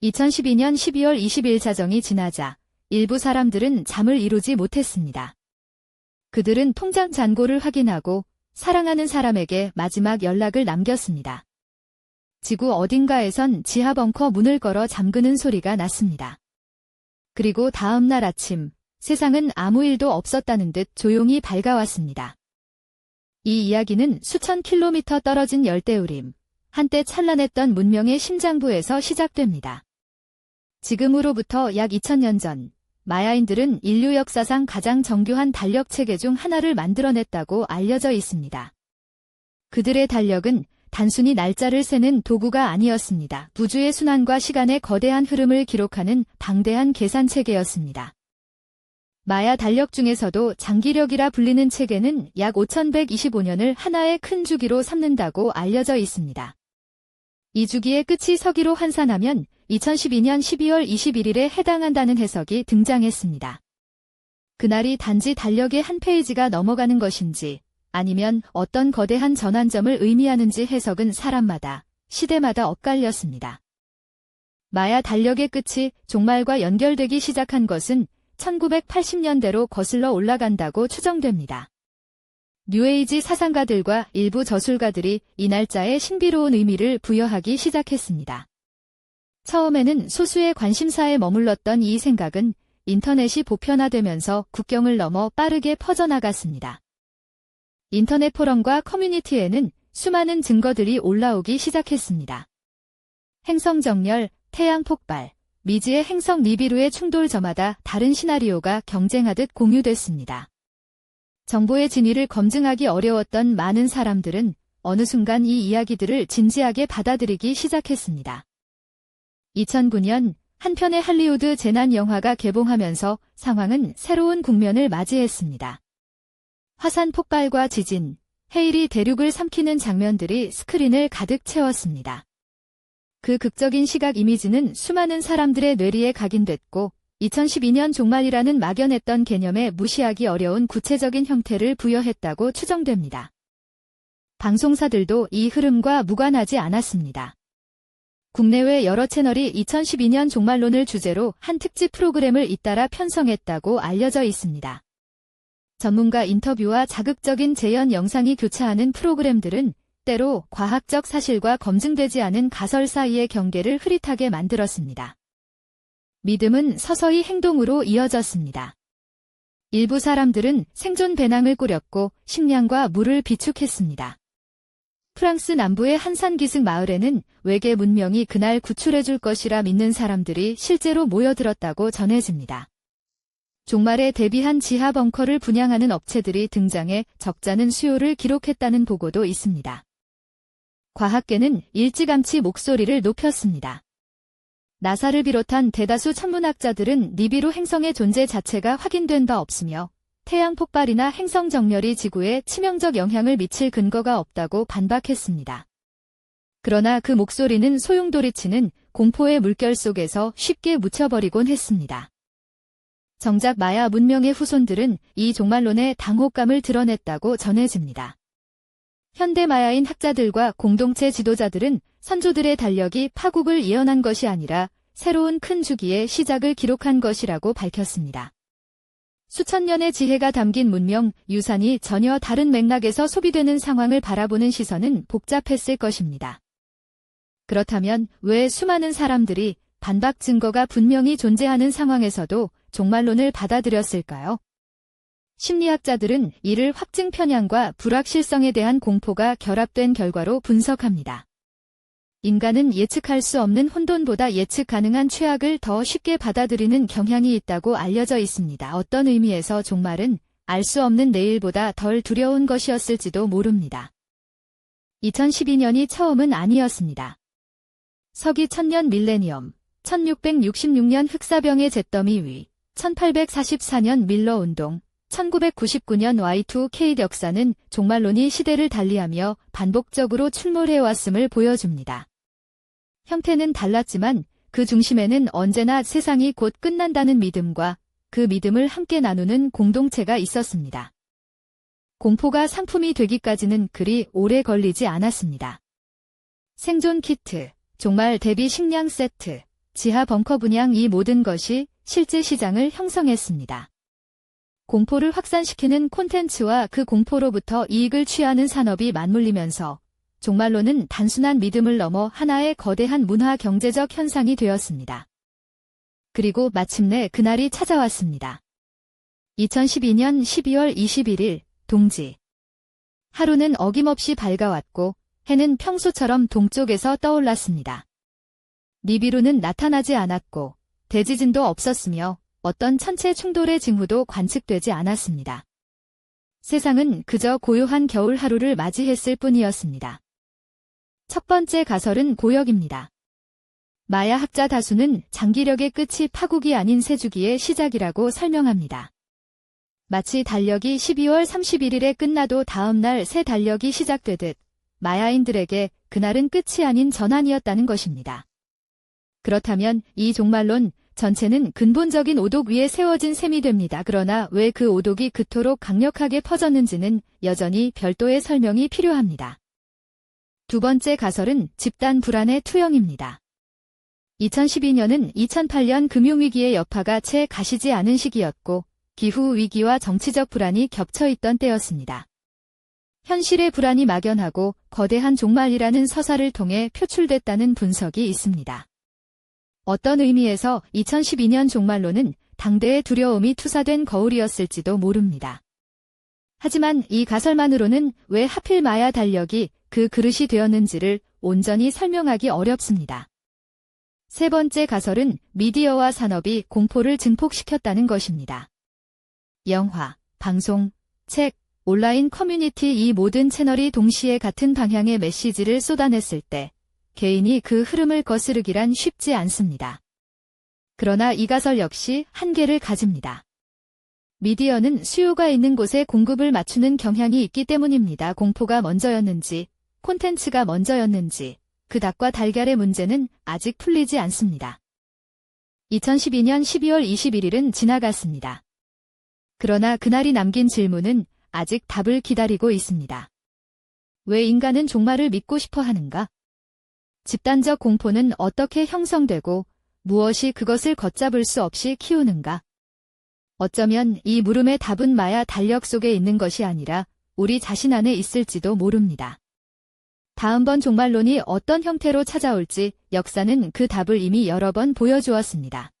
2012년 12월 20일 자정이 지나자 일부 사람들은 잠을 이루지 못했습니다. 그들은 통장 잔고를 확인하고 사랑하는 사람에게 마지막 연락을 남겼습니다. 지구 어딘가에선 지하 벙커 문을 걸어 잠그는 소리가 났습니다. 그리고 다음 날 아침, 세상은 아무 일도 없었다는 듯 조용히 밝아왔습니다. 이 이야기는 수천 킬로미터 떨어진 열대우림, 한때 찬란했던 문명의 심장부에서 시작됩니다. 지금으로부터 약 2000년 전, 마야인들은 인류 역사상 가장 정교한 달력 체계 중 하나를 만들어냈다고 알려져 있습니다. 그들의 달력은 단순히 날짜를 세는 도구가 아니었습니다. 우주의 순환과 시간의 거대한 흐름을 기록하는 방대한 계산 체계였습니다. 마야 달력 중에서도 장기력이라 불리는 체계는 약 5125년을 하나의 큰 주기로 삼는다고 알려져 있습니다. 이 주기의 끝이 서기로 환산하면 2012년 12월 21일에 해당한다는 해석이 등장했습니다. 그날이 단지 달력의 한 페이지가 넘어가는 것인지 아니면 어떤 거대한 전환점을 의미하는지 해석은 사람마다, 시대마다 엇갈렸습니다. 마야 달력의 끝이 종말과 연결되기 시작한 것은 1980년대로 거슬러 올라간다고 추정됩니다. 뉴에이지 사상가들과 일부 저술가들이 이 날짜에 신비로운 의미를 부여하기 시작했습니다. 처음에는 소수의 관심사에 머물렀던 이 생각은 인터넷이 보편화되면서 국경을 넘어 빠르게 퍼져나갔습니다. 인터넷 포럼과 커뮤니티에는 수많은 증거들이 올라오기 시작했습니다. 행성 정렬, 태양 폭발, 미지의 행성 니비루의 충돌 저마다 다른 시나리오가 경쟁하듯 공유됐습니다. 정보의 진위를 검증하기 어려웠던 많은 사람들은 어느 순간 이 이야기들을 진지하게 받아들이기 시작했습니다. 2009년 한 편의 할리우드 재난 영화가 개봉하면서 상황은 새로운 국면을 맞이했습니다. 화산 폭발과 지진, 해일이 대륙을 삼키는 장면들이 스크린을 가득 채웠습니다. 그 극적인 시각 이미지는 수많은 사람들의 뇌리에 각인됐고 2012년 종말이라는 막연했던 개념에 무시하기 어려운 구체적인 형태를 부여했다고 추정됩니다. 방송사들도 이 흐름과 무관하지 않았습니다. 국내외 여러 채널이 2012년 종말론을 주제로 한 특집 프로그램을 잇따라 편성했다고 알려져 있습니다. 전문가 인터뷰와 자극적인 재연 영상이 교차하는 프로그램들은 때로 과학적 사실과 검증되지 않은 가설 사이의 경계를 흐릿하게 만들었습니다. 믿음은 서서히 행동으로 이어졌습니다. 일부 사람들은 생존 배낭을 꾸렸고 식량과 물을 비축했습니다. 프랑스 남부의 한 산기슭 마을에는 외계 문명이 그날 구출해줄 것이라 믿는 사람들이 실제로 모여들었다고 전해집니다. 종말에 대비한 지하 벙커를 분양하는 업체들이 등장해 적잖은 수요를 기록했다는 보고도 있습니다. 과학계는 일찌감치 목소리를 높였습니다. 나사를 비롯한 대다수 천문학자들은 니비루 행성의 존재 자체가 확인된 바 없으며 태양 폭발이나 행성 정렬이 지구에 치명적 영향을 미칠 근거가 없다고 반박했습니다. 그러나 그 목소리는 소용돌이치는 공포의 물결 속에서 쉽게 묻혀버리곤 했습니다. 정작 마야 문명의 후손들은 이 종말론의 당혹감을 드러냈다고 전해집니다. 현대 마야인 학자들과 공동체 지도자들은 선조들의 달력이 파국을 예언한 것이 아니라 새로운 큰 주기의 시작을 기록한 것이라고 밝혔습니다. 수천 년의 지혜가 담긴 문명, 유산이 전혀 다른 맥락에서 소비되는 상황을 바라보는 시선은 복잡했을 것입니다. 그렇다면 왜 수많은 사람들이 반박 증거가 분명히 존재하는 상황에서도 종말론을 받아들였을까요? 심리학자들은 이를 확증 편향과 불확실성에 대한 공포가 결합된 결과로 분석합니다. 인간은 예측할 수 없는 혼돈보다 예측 가능한 최악을 더 쉽게 받아들이는 경향이 있다고 알려져 있습니다. 어떤 의미에서 종말은 알 수 없는 내일보다 덜 두려운 것이었을지도 모릅니다. 2012년이 처음은 아니었습니다. 서기 1000년 밀레니엄, 1666년 흑사병의 잿더미 위, 1844년 밀러 운동, 1999년 Y2K 역사는 종말론이 시대를 달리하며 반복적으로 출몰해왔음을 보여줍니다. 형태는 달랐지만 그 중심에는 언제나 세상이 곧 끝난다는 믿음과 그 믿음을 함께 나누는 공동체가 있었습니다. 공포가 상품이 되기까지는 그리 오래 걸리지 않았습니다. 생존 키트, 종말 대비 식량 세트, 지하 벙커 분양 이 모든 것이 실제 시장을 형성했습니다. 공포를 확산시키는 콘텐츠와 그 공포로부터 이익을 취하는 산업이 맞물리면서 종말론은 단순한 믿음을 넘어 하나의 거대한 문화 경제적 현상이 되었습니다. 그리고 마침내 그날이 찾아왔습니다. 2012년 12월 21일 동지. 하루는 어김없이 밝아왔고 해는 평소처럼 동쪽에서 떠올랐습니다. 니비루는 나타나지 않았고 대지진도 없었으며 어떤 천체 충돌의 징후도 관측되지 않았습니다. 세상은 그저 고요한 겨울 하루를 맞이했을 뿐이었습니다. 첫 번째 가설은 고역입니다. 마야 학자 다수는 장기력의 끝이 파국이 아닌 세주기의 시작이라고 설명합니다. 마치 달력이 12월 31일에 끝나도 다음 날 새 달력이 시작되듯 마야인들에게 그날은 끝이 아닌 전환이었다는 것입니다. 그렇다면 이 종말론 전체는 근본적인 오독 위에 세워진 셈이 됩니다. 그러나 왜 그 오독이 그토록 강력하게 퍼졌는지는 여전히 별도의 설명이 필요합니다. 두 번째 가설은 집단 불안의 투영입니다. 2012년은 2008년 금융위기의 여파가 채 가시지 않은 시기였고 기후위기와 정치적 불안이 겹쳐있던 때였습니다. 현실의 불안이 막연하고 거대한 종말이라는 서사를 통해 표출됐다는 분석이 있습니다. 어떤 의미에서 2012년 종말론은 당대의 두려움이 투사된 거울이었을지도 모릅니다. 하지만 이 가설만으로는 왜 하필 마야 달력이 그 그릇이 되었는지를 온전히 설명하기 어렵습니다. 세 번째 가설은 미디어와 산업이 공포를 증폭시켰다는 것입니다. 영화, 방송, 책, 온라인 커뮤니티 이 모든 채널이 동시에 같은 방향의 메시지를 쏟아냈을 때 개인이 그 흐름을 거스르기란 쉽지 않습니다. 그러나 이 가설 역시 한계를 가집니다. 미디어는 수요가 있는 곳에 공급을 맞추는 경향이 있기 때문입니다. 공포가 먼저였는지, 콘텐츠가 먼저였는지, 그 닭과 달걀의 문제는 아직 풀리지 않습니다. 2012년 12월 21일은 지나갔습니다. 그러나 그날이 남긴 질문은 아직 답을 기다리고 있습니다. 왜 인간은 종말을 믿고 싶어 하는가? 집단적 공포는 어떻게 형성되고 무엇이 그것을 걷잡을 수 없이 키우는가? 어쩌면 이 물음의 답은 마야 달력 속에 있는 것이 아니라 우리 자신 안에 있을지도 모릅니다. 다음번 종말론이 어떤 형태로 찾아올지 역사는 그 답을 이미 여러 번 보여주었습니다.